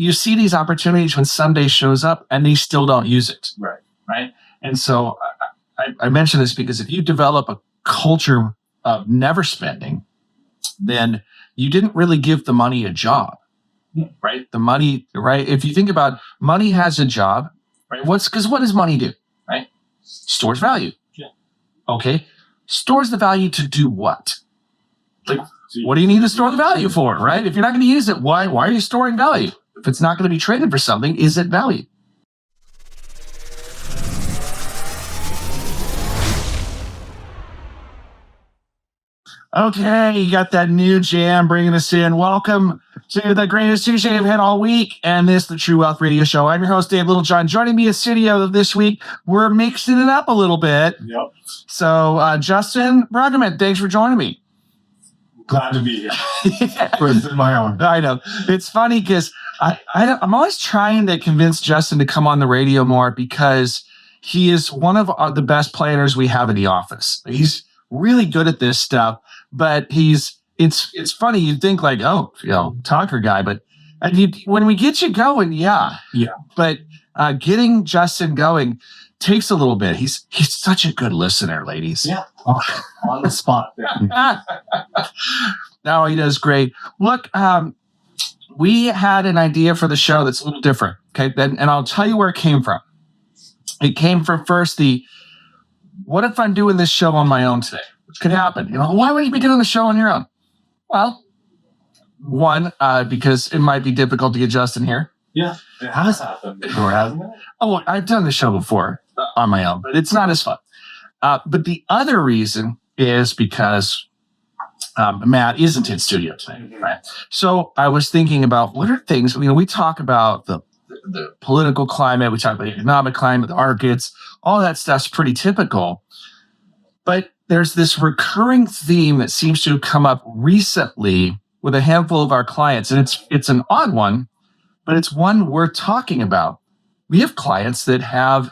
you see these opportunities when someday shows up and they still don't use it. Right. And so I mention this because if you develop a culture of never spending, then you didn't really give the money a job, right? The money, right? If you think about money has a job, right? Because what does money do, right? Stores value. Yeah. Okay. Stores the value to do what? Like, what do you need to store the value for, right? If you're not going to use it, why are you storing value? If it's not going to be traded for something, is it value? Okay, you got that new jam bringing us in. Welcome to the greatest Tuesday I've had all week, and this is the True Wealth Radio Show. I'm your host, Dave Littlejohn. Joining me in studio this week, we're mixing it up a little bit. Yep. So, Justin Bruggeman, thanks for joining me. Glad to be here. It's my own. I know. It's funny because I'm always trying to convince Justin to come on the radio more because he is one of the best planners we have in the office. He's really good at this stuff, but it's funny. You'd think like, oh, talker guy, but when we get you going, yeah. But getting Justin going takes a little bit. He's such a good listener, ladies. Yeah. On the spot. No, he does great. Look, we had an idea for the show that's a little different. Okay. And I'll tell you where it came from. It came from first what if I'm doing this show on my own today? Which could happen. Why would you be doing the show on your own? Well, one, because it might be difficult to get Justin here. Yeah, it has happened before, hasn't it? Oh, I've done the show before on my own, but it's not as fun. But the other reason is because Matt isn't in studio today, right? So I was thinking about what are things, we talk about the political climate, we talk about the economic climate, the markets, all that stuff's pretty typical. But there's this recurring theme that seems to have come up recently with a handful of our clients, and it's an odd one, but it's one we're talking about. We have clients that have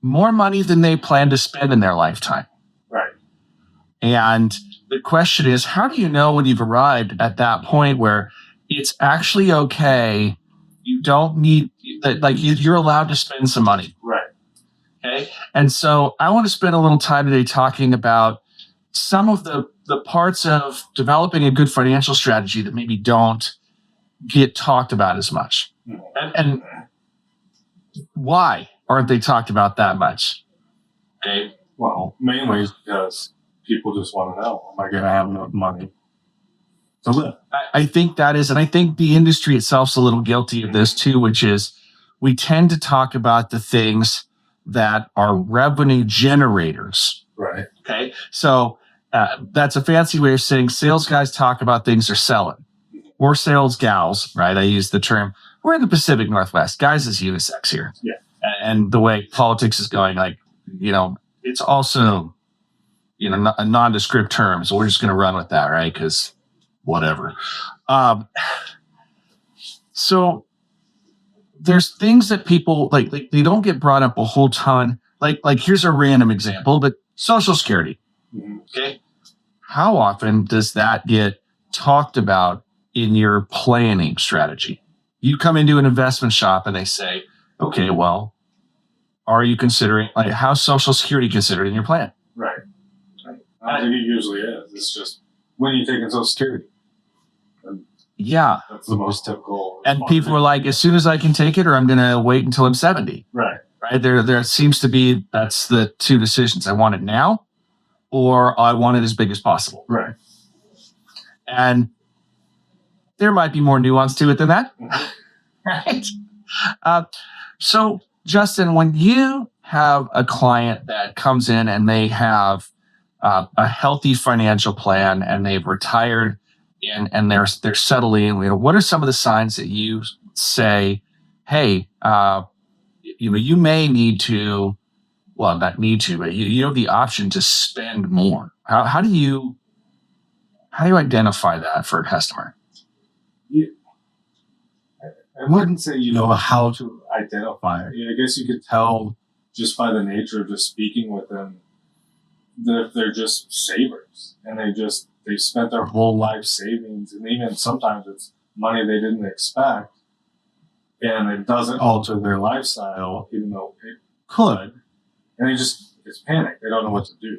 more money than they plan to spend in their lifetime. Right. And the question is, how do you know when you've arrived at that point where it's actually okay? You don't need that, you're allowed to spend some money. Right. Okay. And so I want to spend a little time today talking about some of the parts of developing a good financial strategy that maybe don't get talked about as much. And why aren't they talked about that much? Okay. Well, mainly because people just want to know, am I going to have enough money to live? I think that is, and I think the industry itself's a little guilty of this too, which is we tend to talk about the things that are revenue generators. Right. Okay. So that's a fancy way of saying sales guys talk about things they're selling. Or sales gals, right? I use the term. We're in the Pacific Northwest. Guys is unisex here. Yeah. And the way politics is going, it's also, a nondescript term. So we're just going to run with that, right? Because whatever. So there's things that people like they don't get brought up a whole ton. Like here's a random example, but Social Security. Mm-hmm. Okay. How often does that get talked about in your planning strategy? You come into an investment shop and they say, okay, well, are you considering, how's Social Security considered in your plan? Right. I think it usually is. It's just when you take in Social Security. Yeah. That's the most typical. And people are like, as soon as I can take it, or I'm going to wait until I'm 70. Right. Right. There seems to be, that's the two decisions. I want it now, or I want it as big as possible. Right. And there might be more nuance to it than that. Right. So, Justin, when you have a client that comes in and they have a healthy financial plan and they've retired and they're settling, what are some of the signs that you say, hey, you may need to, well, not need to, but you have the option to spend more. How do you identify that for a customer? I wouldn't say you know how to identify it. I guess you could tell just by the nature of just speaking with them that they're just savers and they spent their whole life savings, and even sometimes it's money they didn't expect, and it doesn't alter their lifestyle, even though it could. And it's panic. They don't know what to do.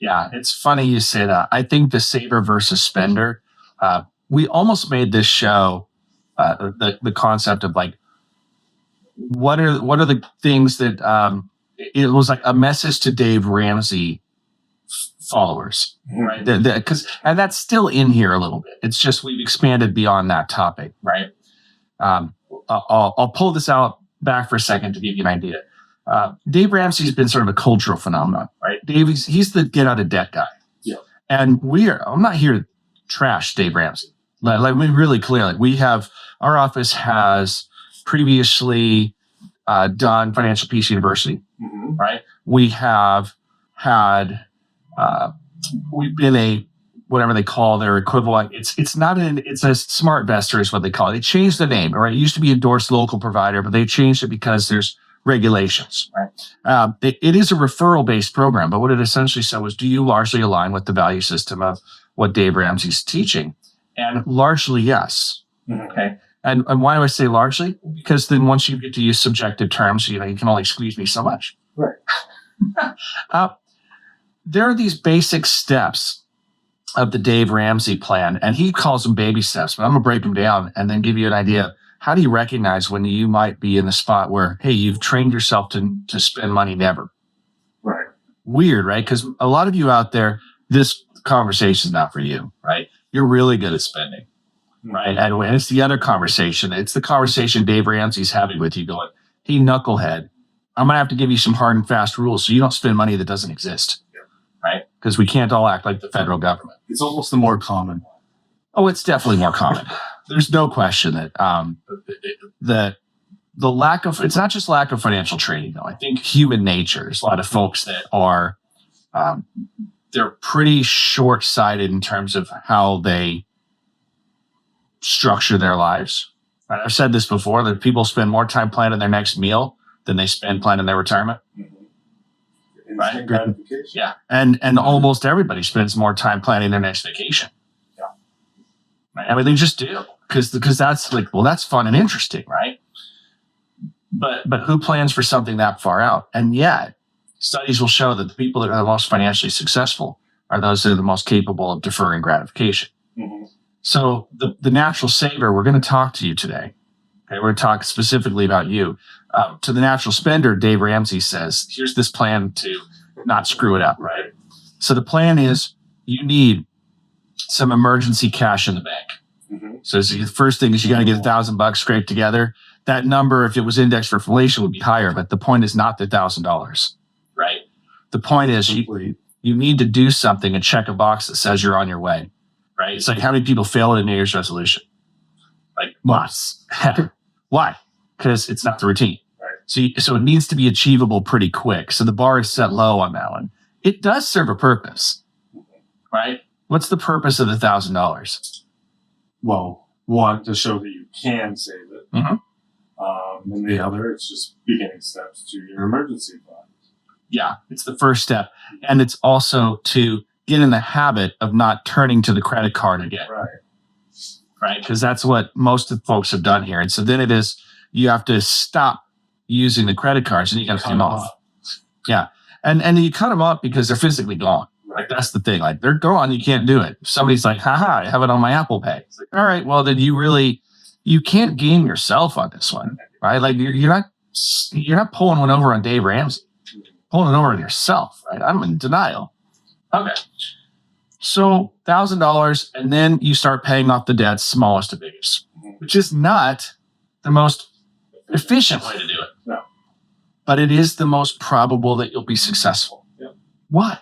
Yeah, it's funny you say that. I think the saver versus spender, we almost made this show the concept of like, what are the things that it was like a message to Dave Ramsey followers, right? And that's still in here a little bit. It's just we've expanded beyond that topic, right? I'll pull this out back for a second to give you an idea. Dave Ramsey's been sort of a cultural phenomenon, right? Dave, he's the get out of debt guy. Yeah. And I'm not here to trash Dave Ramsey. Like we really clear, like our office has previously done Financial Peace University, right? We have had, we've been a, whatever they call their equivalent. It's a smart investor is what they call it. They changed the name, right? It used to be endorsed local provider, but they changed it because there's regulations, right? It is a referral-based program, but what it essentially said was, do you largely align with the value system of what Dave Ramsey's teaching? And largely, yes. Okay. And why do I say largely? Because then once you get to use subjective terms, you can only squeeze me so much. Right. There are these basic steps of the Dave Ramsey plan, and he calls them baby steps, but I'm going to break them down and then give you an idea. How do you recognize when you might be in the spot where, hey, you've trained yourself to spend money never? Right. Weird, right? Because a lot of you out there, this conversation is not for you, right? You're really good at spending, right? And it's the other conversation. It's the conversation Dave Ramsey's having with you going, hey, knucklehead, I'm going to have to give you some hard and fast rules so you don't spend money that doesn't exist, right? Because we can't all act like the federal government. It's almost the more common. Oh, it's definitely more common. There's no question that the lack of, it's not just lack of financial training, though. I think human nature, there's a lot of folks that are, they're pretty short-sighted in terms of how they structure their lives. I've said this before, that people spend more time planning their next meal than they spend planning their retirement. Right? Gratification. Yeah. And almost everybody spends more time planning their next vacation. Yeah. Right? I mean, they just do. Because that's like, well, that's fun and interesting, right? But who plans for something that far out? And yet, studies will show that the people that are the most financially successful are those that are the most capable of deferring gratification. Mm-hmm. So the natural saver, we're going to talk to you today. Okay, we're going to talk specifically about you. To the natural spender, Dave Ramsey says, here's this plan to not screw it up, right? So the plan is you need some emergency cash in the bank. Mm-hmm. So the first thing is you got to get $1,000 scraped together. That number, if it was indexed for inflation, would be higher. But the point is not the $1,000, right? The point is you need to do something and check a box that says you're on your way, right? It's like how many people fail at a New Year's resolution? Like lots. Why? Because it's not the routine. Right. So it needs to be achievable pretty quick. So the bar is set low on that one. It does serve a purpose, right? What's the purpose of the $1,000? Well, one, to show that you can save it. Mm-hmm. And the other, it's just beginning steps to your emergency fund. Yeah, it's the first step. And it's also to get in the habit of not turning to the credit card again. Right? Because that's what most of the folks have done here. And so then it is, you have to stop using the credit cards and you got to pay them off. Yeah. And you cut them off because they're physically gone. Like that's the thing. Like they're gone, you can't do it. Somebody's like, haha, I have it on my Apple Pay. It's like, all right, well then you can't game yourself on this one, right? Like you're not pulling one over on Dave Ramsey, pulling it over on yourself, right? I'm in denial. Okay. So $1,000, and then you start paying off the debts, smallest to biggest, which is not the most efficient way to do it. No. But it is the most probable that you'll be successful. Yep. Why?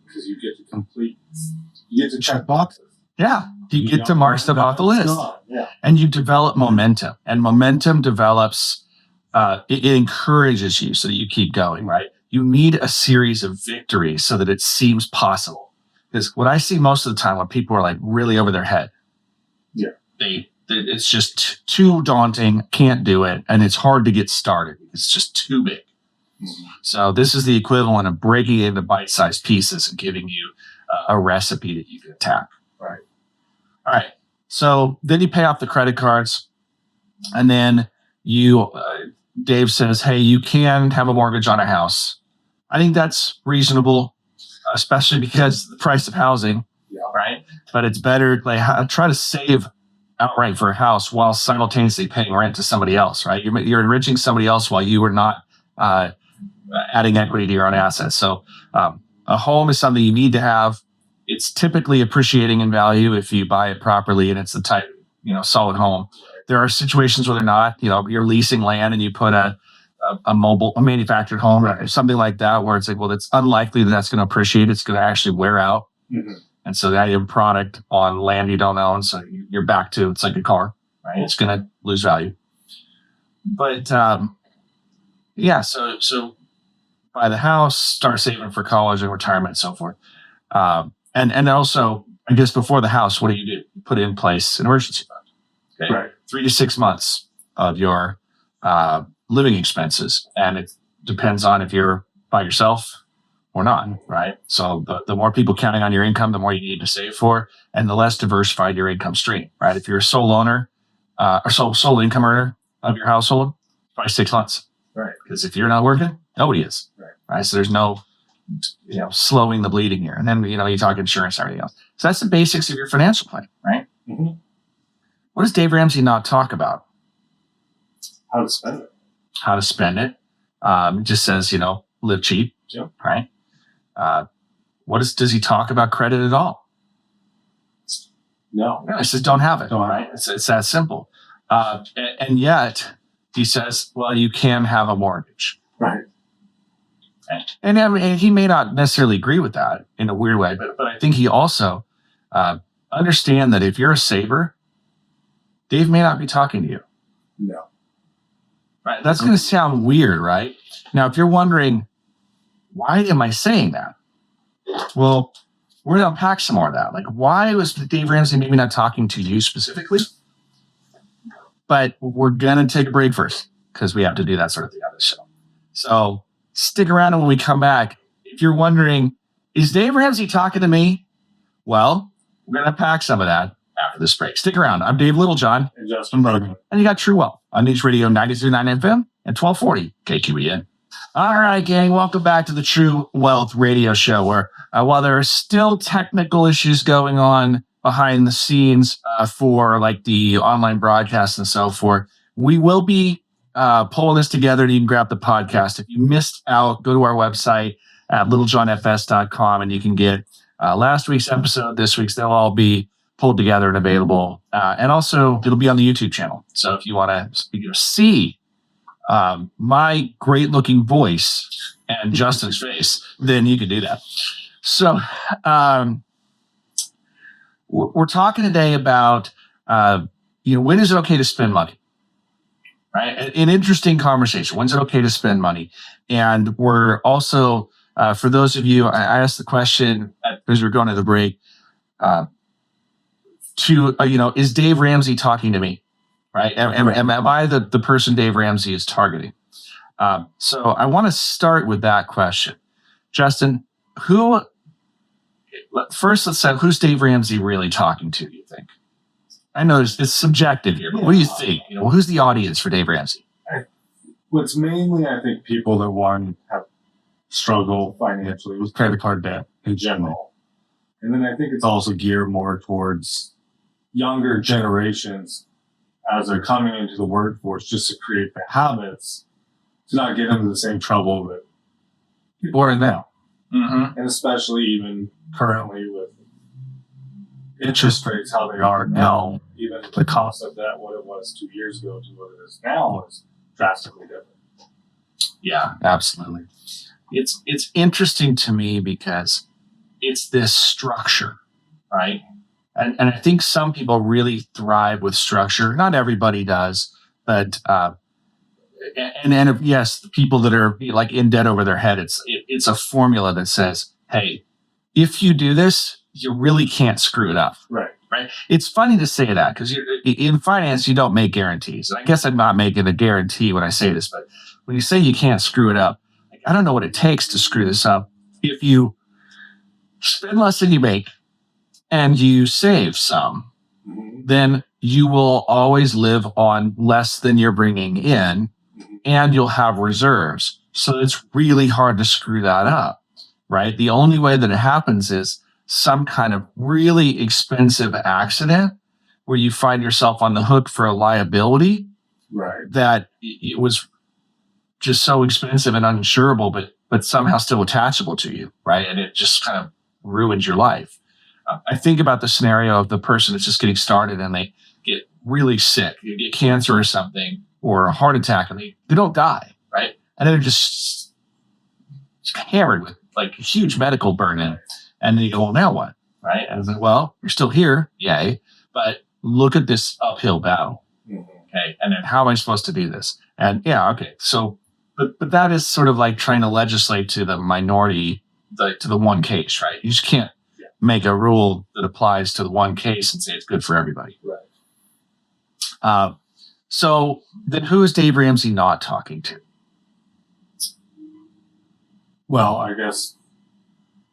Because you get to check boxes. Yeah. You get to mark stuff off the list. Yeah. And you develop momentum. And momentum develops, it encourages you so that you keep going, right? You need a series of victories so that it seems possible. Because what I see most of the time when people are like really over their head, yeah, it's just too daunting, can't do it, and it's hard to get started. It's just too big. Mm-hmm. So this is the equivalent of breaking it into bite-sized pieces and giving you a recipe that you can attack. Right. All right. So then you pay off the credit cards, and then Dave says, hey, you can have a mortgage on a house. I think that's reasonable, especially because the price of housing, right? But it's better try to save outright for a house while simultaneously paying rent to somebody else, right? You're enriching somebody else while you are not adding equity to your own assets. So a home is something you need to have. It's typically appreciating in value if you buy it properly and it's the type, solid home. There are situations where they're not. You're leasing land and you put a manufactured home or something like that, where it's like, well, it's unlikely that's going to appreciate. It's going to actually wear out. Mm-hmm. And so that you have a product on land you don't own, so you're back to it's like a car, right? It's going to lose value. But so buy the house, start saving for college and retirement, and so forth. And also, I guess before the house, what do? You put in place an emergency fund. Okay? Right. 3 to 6 months of your living expenses, and it depends on if you're by yourself or not, right? So the more people counting on your income, the more you need to save for, and the less diversified your income stream, right? If you're a sole owner or sole income earner of your household, probably 6 months, right? Because if you're not working, nobody is, right? So there's no, slowing the bleeding here. And then, you talk insurance and everything else. So that's the basics of your financial plan, right? Mm-hmm. What does Dave Ramsey not talk about? How to spend it. How to spend it. It just says, live cheap, right? Does he talk about credit at all? No. He says don't have it, right? It's that simple. And yet he says, well, you can have a mortgage. Right. And he may not necessarily agree with that in a weird way, but I think he also understand that if you're a saver, Dave may not be talking to you. No. Right. That's going to sound weird, right? Now, if you're wondering, why am I saying that? Well, we're going to unpack some more of that. Like, why was Dave Ramsey maybe not talking to you specifically? But we're going to take a break first because we have to do that sort of thing on this show. So stick around, and when we come back, if you're wondering, is Dave Ramsey talking to me? Well, we're going to unpack some of that after this break. Stick around. I'm Dave Littlejohn. And Justin Bergman. And you got True Wealth on News Radio 93.9 FM and 1240 KQEN. All right, gang. Welcome back to the True Wealth Radio Show, where while there are still technical issues going on behind the scenes for like the online broadcast and so forth, we will be pulling this together, and you can grab the podcast. If you missed out, go to our website at littlejohnfs.com, and you can get last week's episode, this week's. They'll all be pulled together and available. And also, it'll be on the YouTube channel. So if you want to see my great-looking voice and Justin's face, then you can do that. So we're talking today about, when is it okay to spend money? Right? An interesting conversation. When's it okay to spend money? And we're also, for those of you, I asked the question as we're going to the break, is Dave Ramsey talking to me? Right? Am I the person Dave Ramsey is targeting? So I want to start with that question. Justin, let's say, who's Dave Ramsey really talking to, do you think? I know it's subjective here, but what do you think? Who's the audience for Dave Ramsey? What's mainly, I think, people that have struggle financially with credit card debt in general. And then I think it's also geared more towards younger generations as they're coming into the workforce, just to create the habits to not get into the same trouble that people are in now. Mm-hmm. And especially even currently with interest rates, how they are now, even the cost of that, what it was 2 years ago to what it is now, is drastically different. Yeah, absolutely. It's interesting to me because it's this structure, right? And I think some people really thrive with structure. Not everybody does, but yes, the people that are like in debt over their head, it's a formula that says, hey, if you do this, you really can't screw it up. Right. It's funny to say that because in finance, you don't make guarantees. And I guess I'm not making a guarantee when I say this, but when you say you can't screw it up, I don't know what it takes to screw this up. If you spend less than you make and you save some, then you will always live on less than you're bringing in, and you'll have reserves. So it's really hard to screw that up, right? The only way that it happens is some kind of really expensive accident where you find yourself on the hook for a liability that it was just so expensive and uninsurable, but somehow still attachable to you, right? And it just kind of ruins your life. I think about the scenario of the person that's just getting started and they get really sick, you get cancer or something, or a heart attack, and they don't die, right? And then they're just hammered with like huge medical burden. And then you go, well, now what? Right? And it's like, well, you're still here, yay, but look at this uphill battle. Okay. And then how am I supposed to do this? And yeah, okay. So, but that is sort of like trying to legislate to the minority, to the one case, right? You just can't make a rule that applies to the one case and say it's good for everybody. Right. So then who is Dave Ramsey not talking to? Well, I guess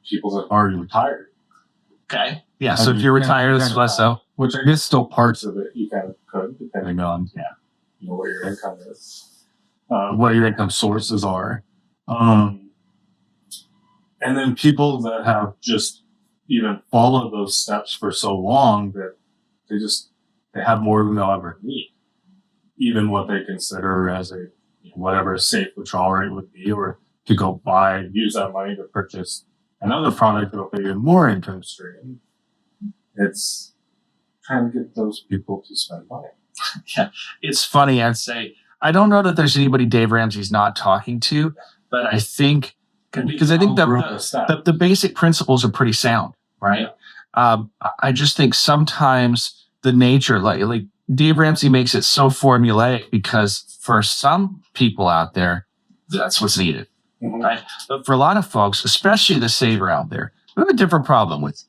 people that are retired. Okay. Yeah. So if you're retired, it's less so. Which I guess still parts of it you kind of could, depending on what your income is, what your income sources are. And then people that have just even followed those steps for so long that they have more than they'll ever need. Even what they consider as a whatever safe withdrawal rate would be, or to go use that money to purchase another product that'll pay you more income stream. It's trying to get those people to spend money. Yeah, it's funny. I'd say I don't know that there's anybody Dave Ramsey's not talking to, but I think because I think the basic principles are pretty sound, right? I just think sometimes the nature, like Dave Ramsey makes it so formulaic because for some people out there, that's what's needed, right? But for a lot of folks, especially the saver out there, we have a different problem with.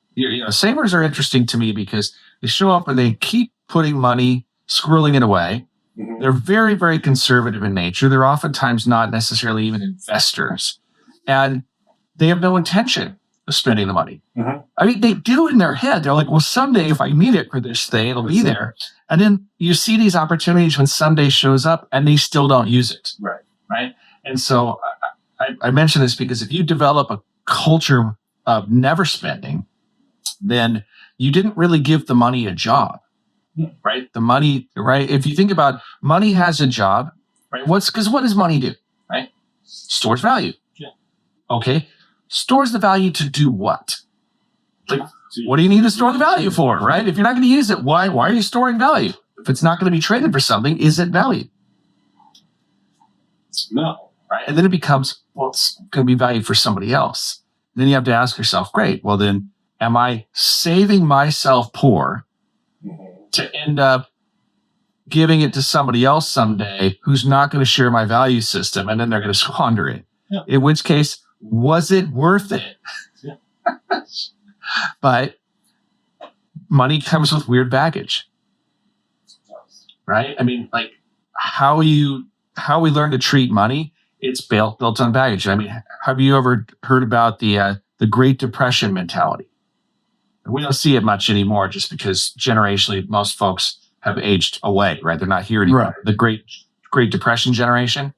Savers are interesting to me because they show up and they keep putting money, squirreling it away. They're very, very conservative in nature. They're oftentimes not necessarily even investors. And they have no intention of spending the money. I mean, they do in their head. They're like, well, someday if I need it for this thing, it'll be there. And then you see these opportunities when someday shows up and they still don't use it. Right. And so I mention this because if you develop a culture of never spending, then you didn't really give the money a job, right? The money, right? If you think about money has a job, right? Because what does money do, right? Stores value. Okay. Stores the value to do what? Like, what do you need to store the value for, right? If you're not going to use it, why are you storing value? If it's not going to be traded for something, is it value? No. Right. And then it becomes, well, it's going to be value for somebody else. Then you have to ask yourself, great, well then, am I saving myself poor to end up giving it to somebody else someday who's not going to share my value system and then they're going to squander it? In which case, was it worth it? But money comes with weird baggage, right? I mean, like how we learn to treat money, it's built on baggage. I mean, have you ever heard about the Great Depression mentality? We don't see it much anymore just because generationally most folks have aged away, right? They're not here anymore. Right. The Great Depression generation.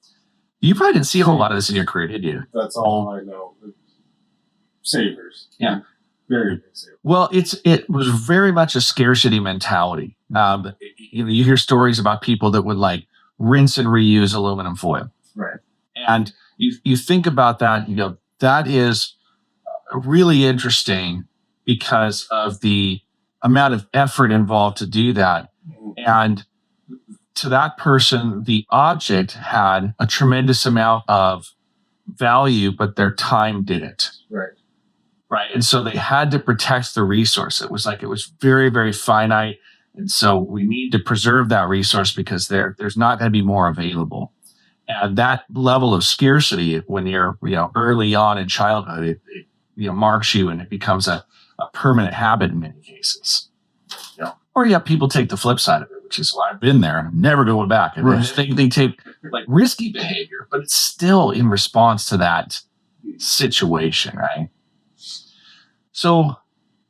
You probably didn't see a whole lot of this in your career, did you? That's all I know. Savers. Yeah. Very big savers. Well, it was very much a scarcity mentality. You hear stories about people that would like rinse and reuse aluminum foil. Right. And you think about that, that is really interesting because of the amount of effort involved to do that. And to that person, the object had a tremendous amount of value, but their time didn't. Right. And so they had to protect the resource. It was very, very finite. And so we need to preserve that resource because there's not going to be more available. And that level of scarcity, when you're, early on in childhood, it marks you and it becomes a permanent habit in many cases. Or you have people take the flip side of it, which is, well, I've been there and I'm never going back. And they take like risky behavior, but it's still in response to that situation, right? So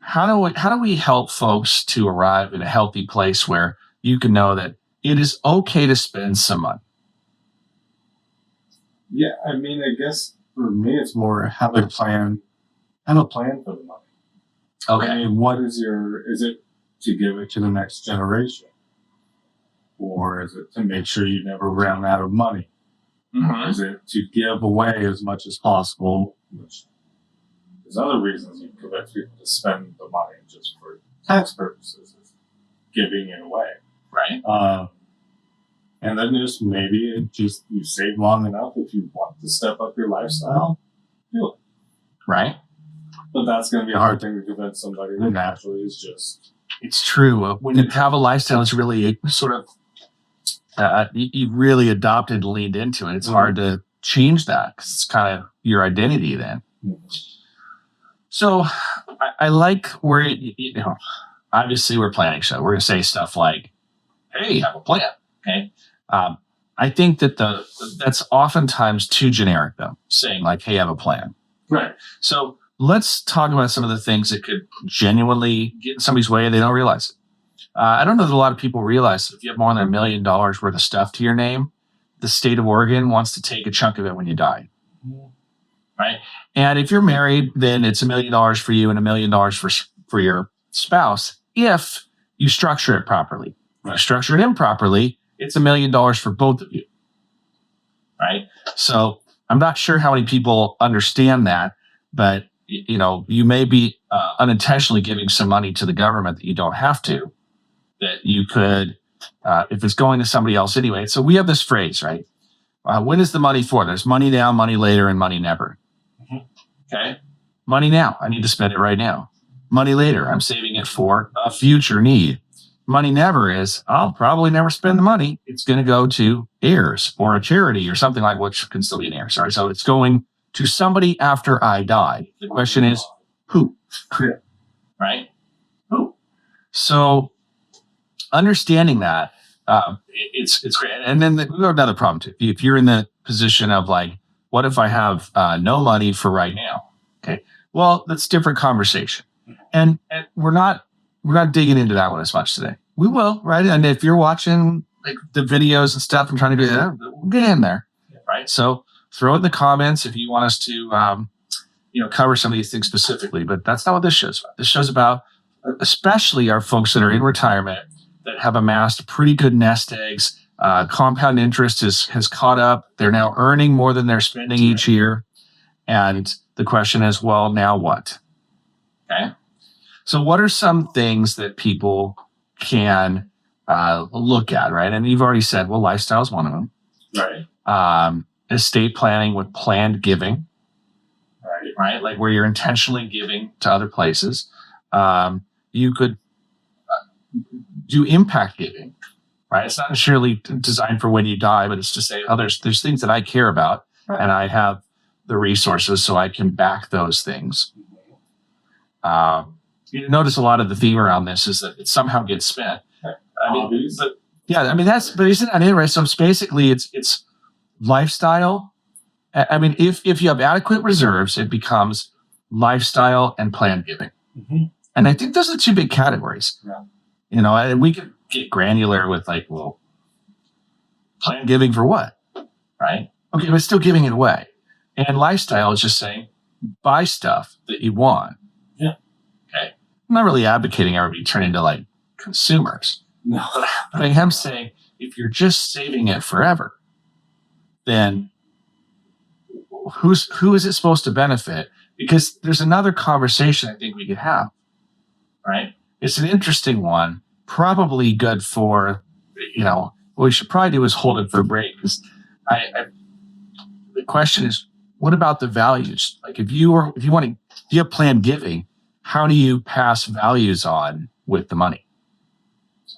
how do we help folks to arrive in a healthy place where you can know that it is okay to spend some money. Yeah, I mean, I guess for me, it's more have a plan. Have a plan for the money. Okay. I mean, is it to give it to the next generation? Or is it to make sure you never run out of money? Or is it to give away as much as possible? Which there's other reasons you convince people to spend the money just for tax purposes, is giving it away. Right. And then just maybe you save long enough if you want to step up your lifestyle, do it. Right. But that's going to be a hard thing to convince somebody that naturally is just. It's true. When you have a lifestyle, it's really sort of, you really adopted and leaned into it. It's hard to change that because it's kind of your identity then. So I like where, obviously we're planning show. We're going to say stuff like, hey, have a plan. Okay. I think that that's oftentimes too generic though, saying like, hey, have a plan. Right. So let's talk about some of the things that could genuinely get in somebody's way and they don't realize it. I don't know that a lot of people realize that if you have more than $1 million worth of stuff to your name, the state of Oregon wants to take a chunk of it when you die. Right. And if you're married, then it's $1 million for you and $1 million for your spouse if you structure it properly. If you structure it improperly, it's $1 million for both of you. Right. So I'm not sure how many people understand that, but you may be unintentionally giving some money to the government that you don't have to, that you could, if it's going to somebody else anyway. So we have this phrase, right? When is the money for? There's money now, money later, and money never. Okay. Money now. I need to spend it right now. Money later. I'm saving it for a future need. Money never is, I'll probably never spend the money. It's going to go to heirs or a charity or something like which can still be an heir. Sorry. So it's going to somebody after I die. The question is, who? Right? Who? So understanding that, it's great. And then we have another problem too. If you're in the position of like, what if I have no money for right now? Okay. Well, that's a different conversation. And we're not digging into that one as much today. We will, right? And if you're watching like the videos and stuff and trying to do that, we'll get in there, right? So throw it in the comments if you want us to, cover some of these things specifically. But that's not what this show's about. This show's about, especially our folks that are in retirement that have amassed pretty good nest eggs. Compound interest has caught up. They're now earning more than they're spending each year. And the question is, well, now what? Okay. So what are some things that people can look at, right? And you've already said, well, lifestyle is one of them. Right. Estate planning with planned giving. Right? Like where you're intentionally giving to other places. You could do impact giving, right? It's not necessarily designed for when you die, but it's to say, oh, there's things that I care about and I have the resources so I can back those things. You notice a lot of the theme around this is that it somehow gets spent. But isn't that it, right? So it's basically it's lifestyle. I mean, if you have adequate reserves, it becomes lifestyle and planned giving. Mm-hmm. And I think those are the two big categories. Yeah. And we could get granular with like, well, planned giving for what? Right? Okay, but still giving it away. And lifestyle is just saying, buy stuff that you want. Yeah. Okay. I'm not really advocating everybody turn into like consumers. No. But I am saying if you're just saving it forever, then who is it supposed to benefit? Because there's another conversation I think we could have, right? It's an interesting one, probably good for, what we should probably do is hold it for a break. Because the question is, what about the values? Like if you have planned giving, how do you pass values on with the money?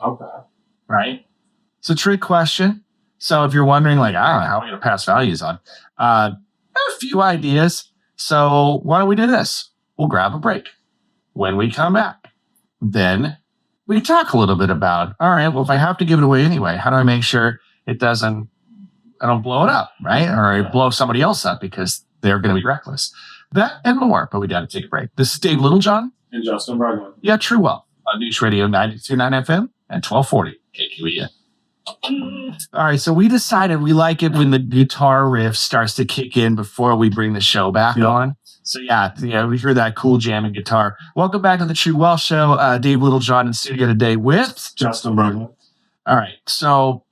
Okay. Right? It's a trick question. So if you're wondering, like, I don't know, how am I going to pass values on? I have a few ideas. So why don't we do this? We'll grab a break. When we come back, then we talk a little bit about, all right, well, if I have to give it away anyway, how do I make sure I don't blow it up, right? Or I blow somebody else up because they're going to be reckless. That and more, but we got to take a break. This is Dave Littlejohn. And Justin Brugman. Yeah, True Well on News Radio 92.9 FM and 1240 Okay, can we, all right, so we decided we like it when the guitar riff starts to kick in before we bring the show back on. So yeah, we hear that cool jamming guitar. Welcome back to the True Wealth Show. Dave Littlejohn in studio today with Justin Bergman. All right, so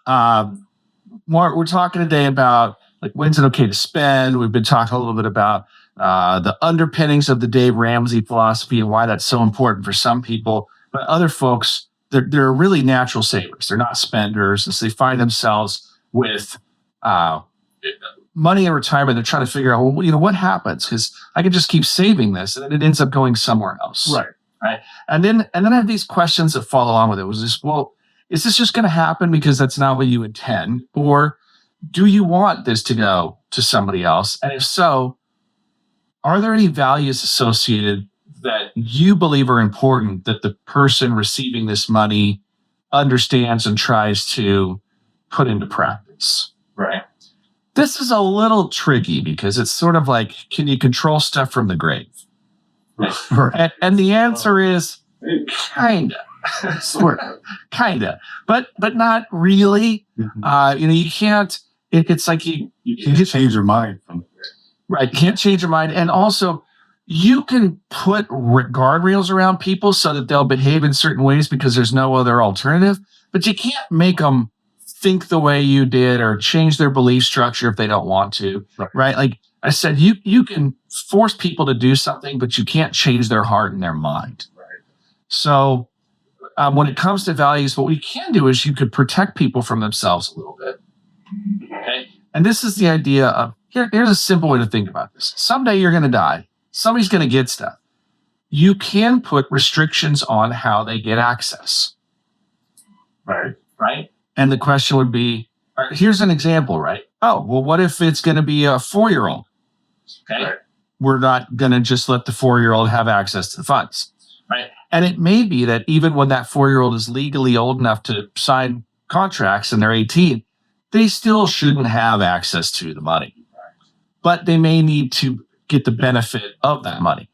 we're talking today about like when's it okay to spend. We've been talking a little bit about the underpinnings of the Dave Ramsey philosophy and why that's so important for some people, but other folks. They're really natural savers. They're not spenders. And so they find themselves with money in retirement. They're trying to figure out, well, what happens? Because I can just keep saving this, and it ends up going somewhere else. Right. And then I have these questions that follow along with it. Was this, well, is this just going to happen because that's not what you intend, or do you want this to go to somebody else? And if so, are there any values associated that you believe are important that the person receiving this money understands and tries to put into practice? Right. This is a little tricky because it's sort of like, can you control stuff from the grave? Right. And the answer is kinda, sort of, kinda, but not really. You can't. It's like you can change your mind from the grave. Right. Can't change your mind, and also. You can put guardrails around people so that they'll behave in certain ways because there's no other alternative, but you can't make them think the way you did or change their belief structure if they don't want to, right? Like I said, you can force people to do something, but you can't change their heart and their mind. Right. So when it comes to values, what we can do is you could protect people from themselves a little bit. Okay. And this is the idea of, here's a simple way to think about this. Someday you're going to die. Somebody's going to get stuff. You can put restrictions on how they get access. Right. And the question would be, here's an example, right? Oh, well, what if it's going to be a 4-year-old? Okay. Right. We're not going to just let the 4-year-old have access to the funds. Right. And it may be that even when that 4-year-old is legally old enough to sign contracts and they're 18, they still shouldn't have access to the money. But they may need to get the benefit of that money,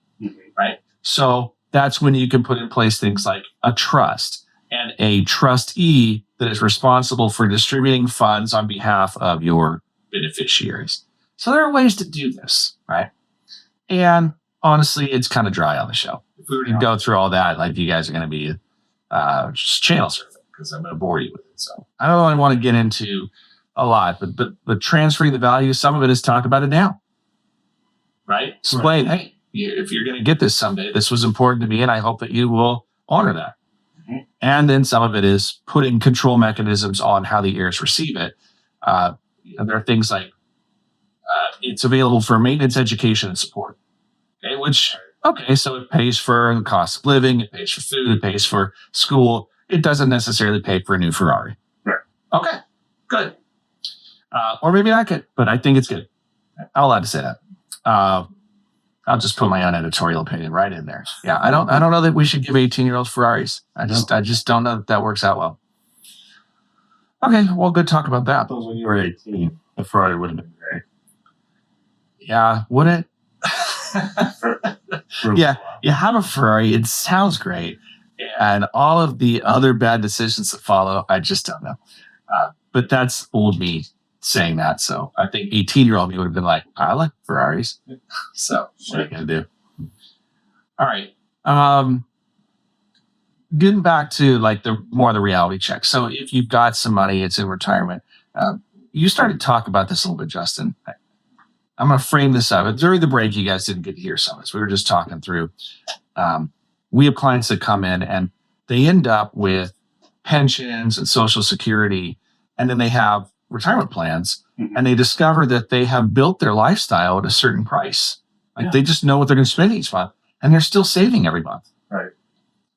right? So that's when you can put in place things like a trust and a trustee that is responsible for distributing funds on behalf of your beneficiaries. So there are ways to do this, right? And honestly, it's kind of dry on the show. If we were to go through all that, like you guys are going to be just channel surfing because I'm going to bore you with it. So I don't really want to get into a lot, but transferring the value, some of it is talk about it now. Right? Explain, hey, if you're going to get this someday, this was important to me, and I hope that you will honor that. Mm-hmm. And then some of it is putting control mechanisms on how the heirs receive it. There are things like it's available for maintenance, education, and support. Okay, so it pays for the cost of living, it pays for food, it pays for school. It doesn't necessarily pay for a new Ferrari. Right. Okay, good. Or maybe not good, but I think it's good. I'm allowed to say that. I'll just put my own editorial opinion right in there. Yeah, I don't know that we should give 18-year-olds Ferraris. I just don't know that works out well. Okay, well, good talk about that. When you were 18, a Ferrari would have been great. Yeah, would it? Yeah, you have a Ferrari. It sounds great, and all of the other bad decisions that follow, I just don't know. But that's old me saying that. So I think 18-year-old me would have been like, I like Ferraris. So what are you going to do? All right. Getting back to like the reality check. So if you've got some money, it's in retirement. You started to talk about this a little bit, Justin. I'm going to frame this up. During the break, you guys didn't get to hear some of this. We were just talking through. We have clients that come in and they end up with pensions and Social Security, and then they have retirement plans, and they discover that they have built their lifestyle at a certain price. Like they just know what they're going to spend each month, and they're still saving every month. Right.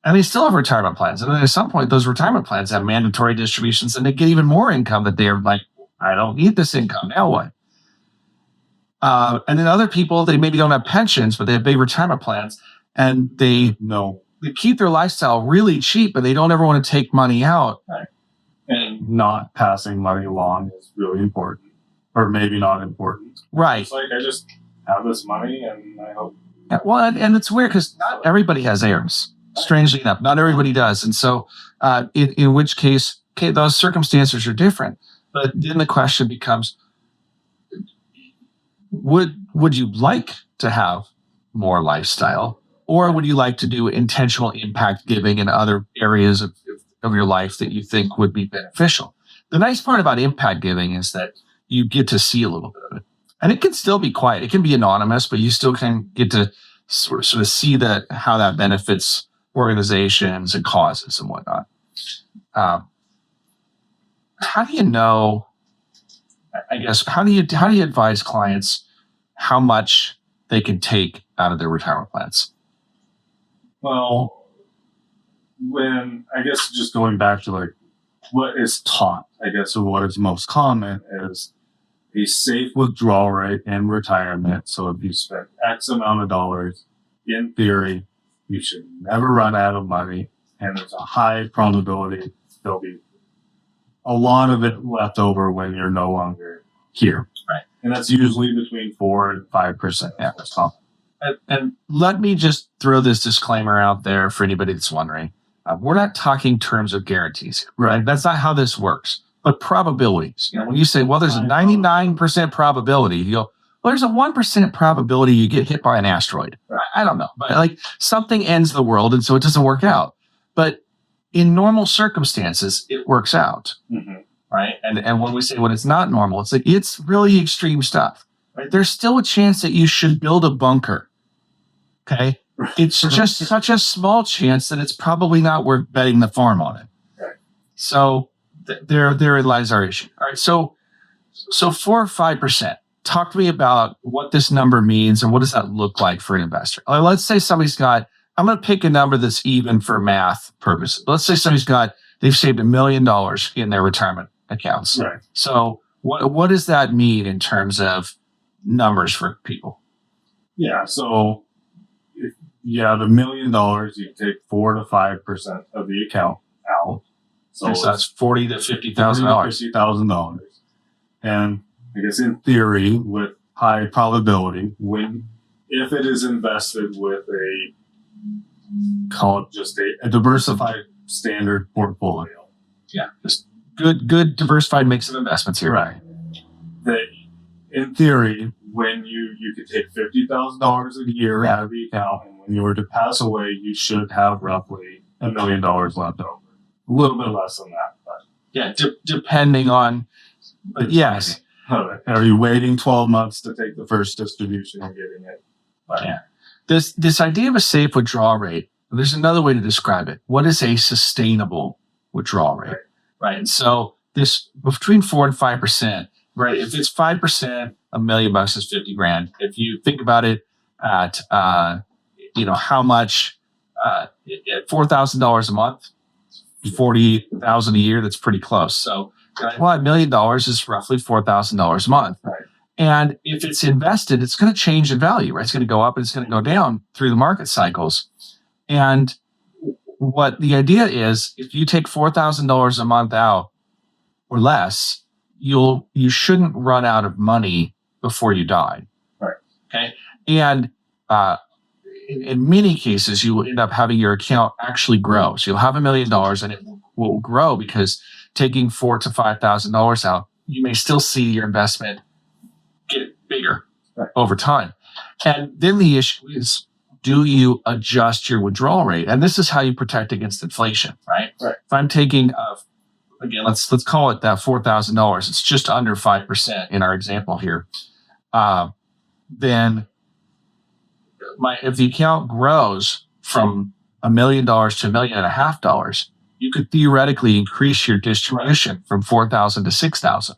And they still have retirement plans. And then at some point, those retirement plans have mandatory distributions, and they get even more income that they're like, I don't need this income. Now what? And then other people, they maybe don't have pensions, but they have big retirement plans, and they keep their lifestyle really cheap, but they don't ever want to take money out. Right. And not passing money along is really important, or maybe not important. Right. It's like, I just have this money and I hope. Yeah, well, and it's weird because not everybody has heirs. Strangely enough, not everybody does. And so, in which case, okay, those circumstances are different. But then the question becomes, would you like to have more lifestyle, or would you like to do intentional impact giving in other areas of your life that you think would be beneficial? The nice part about impact giving is that you get to see a little bit of it. And it can still be quiet. It can be anonymous, but you still can get to sort of see how that benefits organizations and causes and whatnot. How do you know, I guess, how do you advise clients how much they can take out of their retirement plans? Well, I guess just going back to like what is taught, I guess, or what is most common is a safe withdrawal rate in retirement. So if you spend X amount of dollars, in theory, you should never run out of money. And there's a high probability there'll be a lot of it left over when you're no longer here. Right. And that's usually between 4 and 5%. Yeah, that's common. And let me just throw this disclaimer out there for anybody that's wondering. We're not talking terms of guarantees, right? That's not how this works. But probabilities. When you say, well, there's a 99% probability, you go, well, there's a 1% probability you get hit by an asteroid. I don't know. But like something ends the world, and so it doesn't work out. But in normal circumstances, it works out. Mm-hmm. Right? And when we say when it's not normal, it's like it's really extreme stuff. Right? There's still a chance that you should build a bunker. Okay? It's just such a small chance that it's probably not worth betting the farm on it. Right. So there lies our issue. All right. So 4 or 5%. Talk to me about what this number means and what does that look like for an investor. Let's say somebody's got, I'm going to pick a number that's even for math purposes. Let's say they've saved $1 million in their retirement accounts. Right. So what does that mean in terms of numbers for people? Yeah. So if you have $1 million, you take 4 to 5% of the account out. So that's $40,000 to $50,000. $50,000. And I guess in theory, with high probability, if it is invested with call it just a diversified standard portfolio. Yeah, just good diversified mix of investments here. Right. That in theory, when you could take $50,000 a year out of the account, and when you were to pass away, you should have roughly $1 million left over. A little bit less than that, but yeah, depending on. But yes. Are you waiting 12 months to take the first distribution and getting it? But yeah. This idea of a safe withdrawal rate, there's another way to describe it. What is a sustainable withdrawal rate? Right. And so this between 4 and 5%, right? If it's 5%, $1 million is $50,000. If you think about it at how much at $4,000 a month, $40,000 a year, that's pretty close. So $1 million is roughly $4,000 a month. Right. And if it's invested, it's going to change in value, right? It's going to go up and it's going to go down through the market cycles. And what the idea is, if you take $4,000 a month out or less, you shouldn't run out of money before you die. Right. Okay. And in many cases, you will end up having your account actually grow. So you'll have $1 million and it will grow because taking $4,000 to $5,000 out, you may still see your investment get bigger over time. And then the issue is, do you adjust your withdrawal rate? And this is how you protect against inflation, right? If I'm taking, again, let's call it that $4,000. It's just under 5% in our example here. Then if the account grows from $1 million to $1.5 million, you could theoretically increase your distribution from 4,000 to 6,000.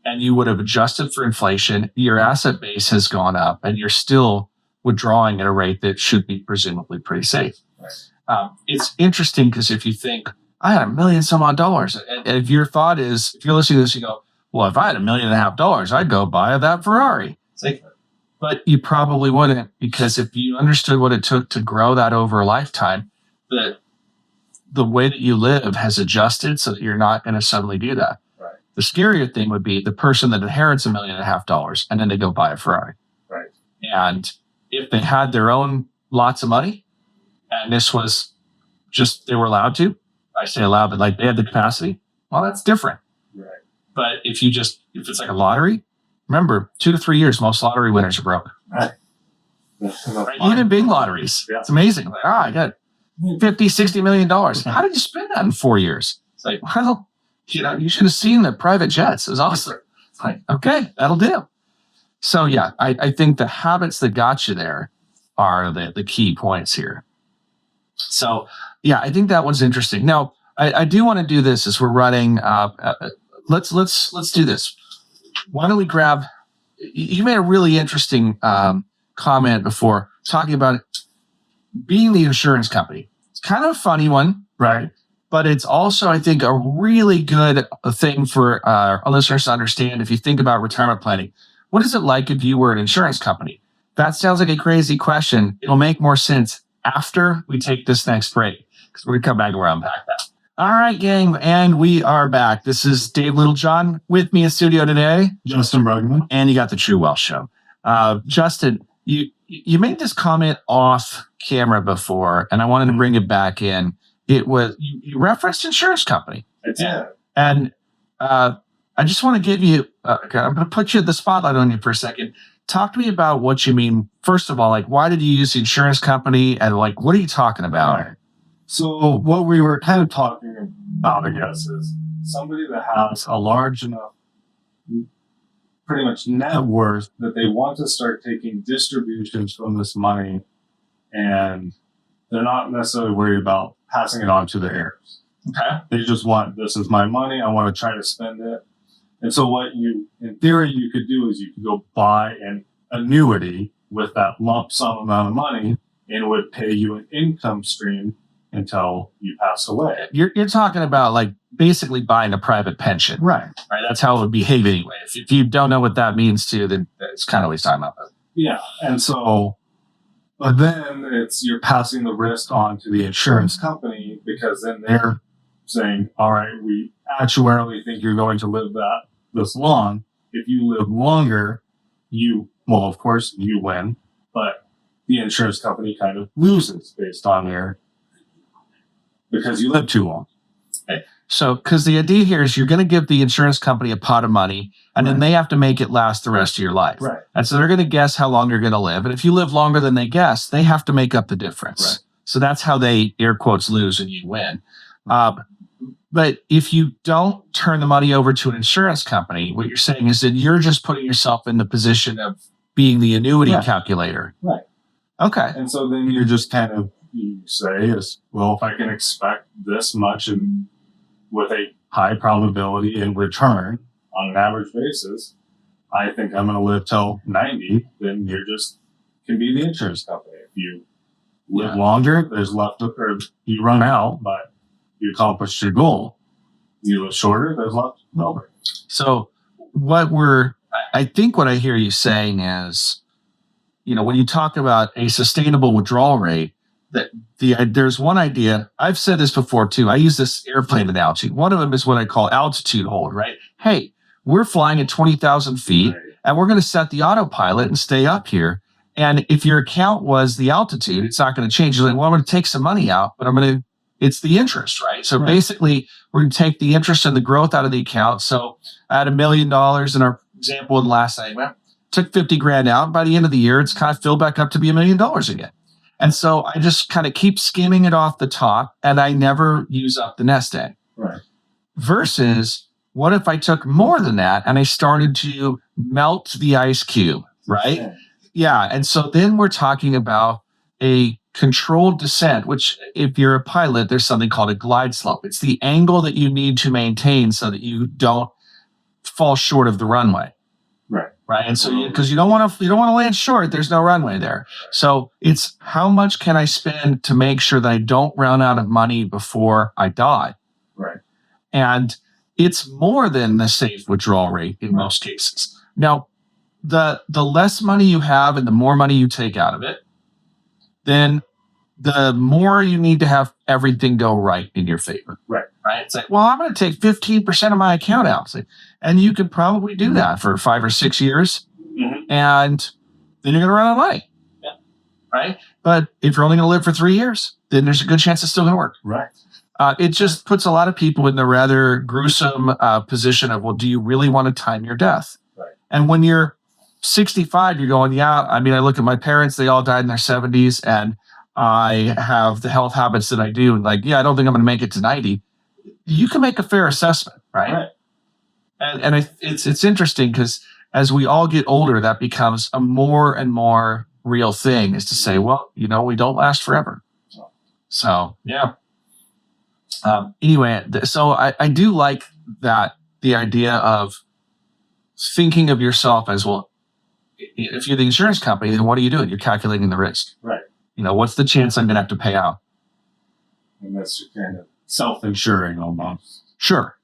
And you would have adjusted for inflation. Your asset base has gone up and you're still withdrawing at a rate that should be presumably pretty safe. It's interesting because if you think, I had $1 million some odd dollars, and if your thought is, if you're listening to this, you go, well, if I had $1.5 million, I'd go buy that Ferrari. It's like, but you probably wouldn't, because if you understood what it took to grow that over a lifetime, that the way that you live has adjusted so that you're not going to suddenly do that. Right. The scarier thing would be the person that inherits $1.5 million and then they go buy a Ferrari. Right. And if they had their own lots of money, and this was just, they were allowed to. I say allowed, but like they had the capacity. Well, that's different. Right. But if it's like a lottery, remember, 2 to 3 years, most lottery winners are broke. Right. Right? Even big lotteries. Yeah. It's amazing. Like, I got 50, 60 million dollars. How did you spend that in 4 years? It's like, well, you should have seen the private jets. It was awesome. It's like, okay, that'll do. So yeah, I think the habits that got you there are the key points here. So yeah, I think that one's interesting. Now, I do want to do this as we're running. Let's do this. Why don't we grab? You made a really interesting comment before talking about being the insurance company. It's kind of a funny one, right? But it's also, I think, a really good thing for our listeners to understand. If you think about retirement planning, what is it like if you were an insurance company? That sounds like a crazy question. It'll make more sense after we take this next break, because we're going to come back and we'll unpack that. All right, gang, and we are back. This is Dave Littlejohn with me in studio today. Justin Brugman. And you got the True Wealth Show. Justin, you made this comment off camera before, and I wanted to bring it back in. It was, you referenced insurance company. I did. And I just want to give you, I'm going to put you the spotlight on you for a second. Talk to me about what you mean. First of all, like, why did you use the insurance company? And like, what are you talking about? Right. So what we were kind of talking about, I guess, is somebody that has a large enough, pretty much net worth that they want to start taking distributions from this money, and they're not necessarily worried about passing it on to their heirs. Okay. They just want, this is my money, I want to try to spend it. And so what in theory, you could do is you could go buy an annuity with that lump sum amount of money, and it would pay you an income stream until you pass away. You're talking about like basically buying a private pension. Right. Right. That's how it would behave anyway. If you don't know what that means to you, then it's kind of waste time up. Yeah. And so, but then you're passing the risk on to the insurance company, because then they're saying, all right, we actuarially think you're going to live this long. If you live longer, of course you win, but the insurance company kind of loses based on because you live too long. Okay. So, because the idea here is you're going to give the insurance company a pot of money, and then they have to make it last the rest of your life. Right. And so they're going to guess how long you're going to live. And if you live longer than they guess, they have to make up the difference. Right. So that's how they, air quotes, lose and you win. But if you don't turn the money over to an insurance company, what you're saying is that you're just putting yourself in the position of being the annuity calculator. Right. Okay. And so then you're just kind of, you say is, well, if I can expect this much and with a high probability in return on an average basis, I think I'm going to live till 90, then can be the insurance company. If you live longer, there's left, or you run out, but you accomplished your goal. You live shorter, there's left over. So I think what I hear you saying is, when you talk about a sustainable withdrawal rate, that there's one idea. I've said this before too. I use this airplane analogy. One of them is what I call altitude hold, right? Hey, we're flying at 20,000 feet and we're going to set the autopilot and stay up here. And if your account was the altitude, it's not going to change. You're like, well, I'm going to take some money out, but it's the interest, right? So basically we're going to take the interest and the growth out of the account. So I had $1 million in our example in the last segment, took 50 grand out. By the end of the year, it's kind of filled back up to be $1 million again. And so I just kind of keep skimming it off the top, and I never use up the nest egg. Right. Versus, what if I took more than that and I started to melt the ice cube, right? Yeah. And so then we're talking about a controlled descent, which if you're a pilot, there's something called a glide slope. It's the angle that you need to maintain so that you don't fall short of the runway. Right. And so, because you don't want to land short, there's no runway there. So it's how much can I spend to make sure that I don't run out of money before I die? Right. And it's more than the safe withdrawal rate in most cases. Now, the less money you have and the more money you take out of it, then the more you need to have everything go right in your favor. Right. It's like, well, I'm going to take 15% of my account out. And you could probably do that for 5 or 6 years. Mm-hmm. And then you're going to run out of money. Yeah. Right. But if you're only going to live for 3 years, then there's a good chance it's still going to work. Right. It just puts a lot of people in the rather gruesome position of, well, do you really want to time your death? Right. And when you're 65, you're going, yeah, I mean, I look at my parents, they all died in their 70s, and I have the health habits that I do. And like, yeah, I don't think I'm going to make it to 90. You can make a fair assessment, right? And it's interesting because as we all get older, that becomes a more and more real thing, is to say, well, we don't last forever. So, yeah. Anyway, so I do like that, the idea of thinking of yourself as, well, if you're the insurance company, then what are you doing? You're calculating the risk. Right. What's the chance I'm going to have to pay out? And that's kind of self-insuring almost. Sure.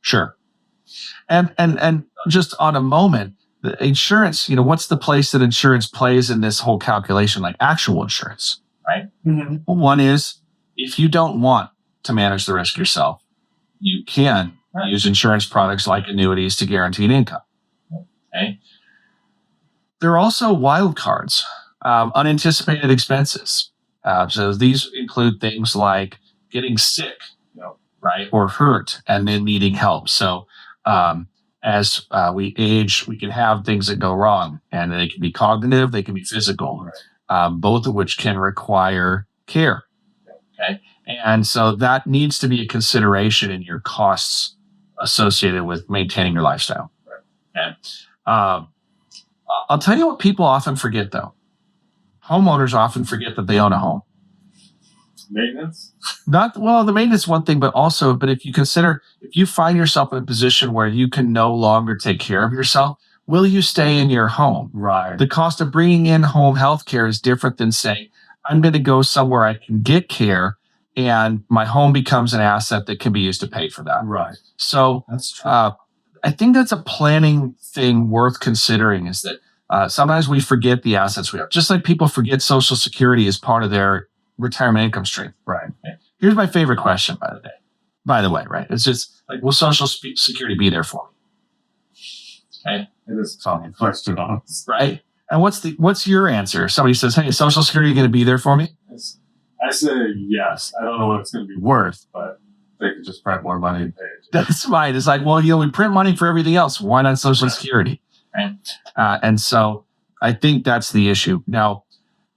And just on a moment, the insurance, what's the place that insurance plays in this whole calculation, like actual insurance, right? Mm-hmm. Well, one is, if you don't want to manage the risk yourself, you can use insurance products like annuities to guarantee an income. Okay. There are also wild cards, unanticipated expenses. So these include things like getting sick, right, or hurt, and then needing help. So as we age, we can have things that go wrong, and they can be cognitive, they can be physical, both of which can require care. Okay. And so that needs to be a consideration in your costs associated with maintaining your lifestyle. Okay. I'll tell you what people often forget, though. Homeowners often forget that they own a home. Maintenance? The maintenance is one thing, but if you consider, if you find yourself in a position where you can no longer take care of yourself, will you stay in your home? Right. The cost of bringing in home health care is different than saying, I'm going to go somewhere I can get care, and my home becomes an asset that can be used to pay for that. Right. So that's true. I think that's a planning thing worth considering, is that sometimes we forget the assets we have. Just like people forget Social Security as part of their retirement income stream. Right. Okay. Here's my favorite question by the way, right? It's just like, will Social Security be there for me? Okay. It is a common question, honest. Right. And what's your answer? If somebody says, hey, is Social Security going to be there for me? I say yes. I don't know what it's going to be worth, but they could just print more money and pay it. That's fine. It's like, well, we print money for everything else. Why not Social Security? Right. And so I think that's the issue. Now,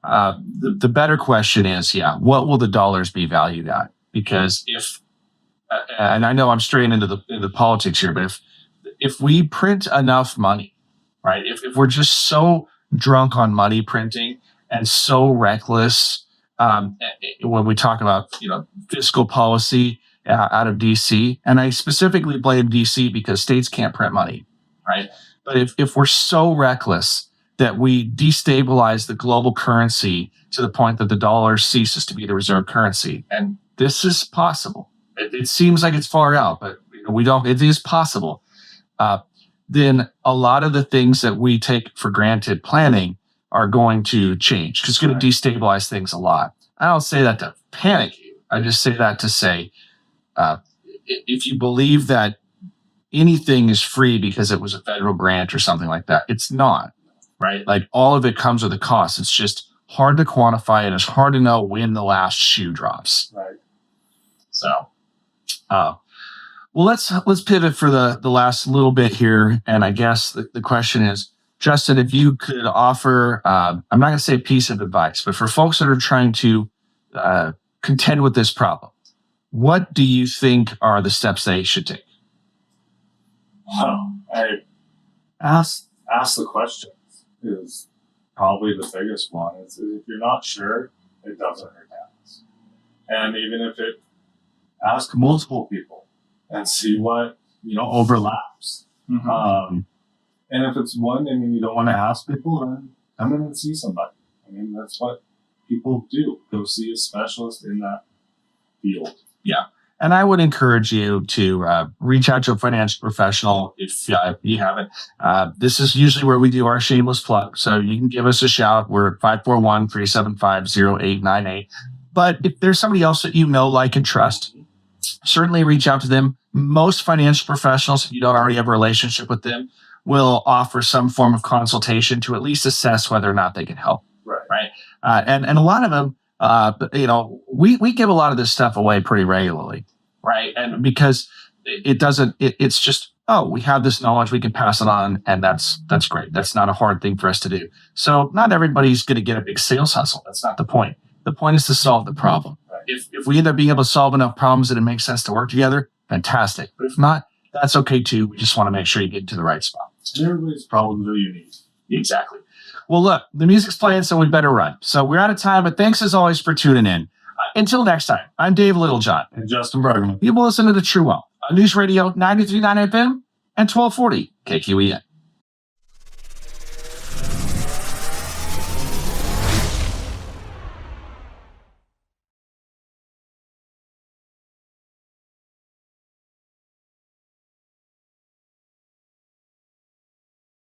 the better question is, what will the dollars be valued at? Because and I know I'm straying into the politics here, but if we print enough money, right? If we're just so drunk on money printing and so reckless, when we talk about fiscal policy out of DC, and I specifically blame DC because states can't print money, right? But if we're so reckless that we destabilize the global currency to the point that the dollar ceases to be the reserve currency, and this is possible. It seems like it's far out, but it is possible. Then a lot of the things that we take for granted planning are going to change, because it's going to destabilize things a lot. I don't say that to panic you. I just say that to say, if you believe that anything is free because it was a federal grant or something like that, it's not, right? Like, all of it comes with a cost. It's just hard to quantify, and it's hard to know when the last shoe drops. Right. So, well, let's pivot for the last little bit here. And I guess the question is, Justin, if you could offer, I'm not going to say a piece of advice, but for folks that are trying to contend with this problem, what do you think are the steps they should take? I ask the questions is probably the biggest one. If you're not sure, it doesn't hurt to ask. And even if ask multiple people and see what overlaps. Mm-hmm. And if it's one, you don't want to ask people, then come in and see somebody. That's what people do. Go see a specialist in that field. Yeah. And I would encourage you to reach out to a financial professional if you haven't. This is usually where we do our shameless plug. So you can give us a shout. We're at 541-375-0898. But if there's somebody else that you know, like, and trust, certainly reach out to them. Most financial professionals, if you don't already have a relationship with them, will offer some form of consultation to at least assess whether or not they can help. Right. And a lot of them But we give a lot of this stuff away pretty regularly, right? And because it's just, oh, we have this knowledge, we can pass it on, and that's great. That's not a hard thing for us to do. So not everybody's going to get a big sales hustle. That's not the point. The point is to solve the problem. If we end up being able to solve enough problems that it makes sense to work together, fantastic. But if not, that's okay too. We just want to make sure you get to the right spot. And everybody's problems are unique. Exactly. Well, look, the music's playing, so we better run. So we're out of time, but thanks as always for tuning in. Until next time, I'm Dave Littlejohn. And Justin Bergman. You will listen to The True Well on News Radio 93.9 FM and 1240 KQEN.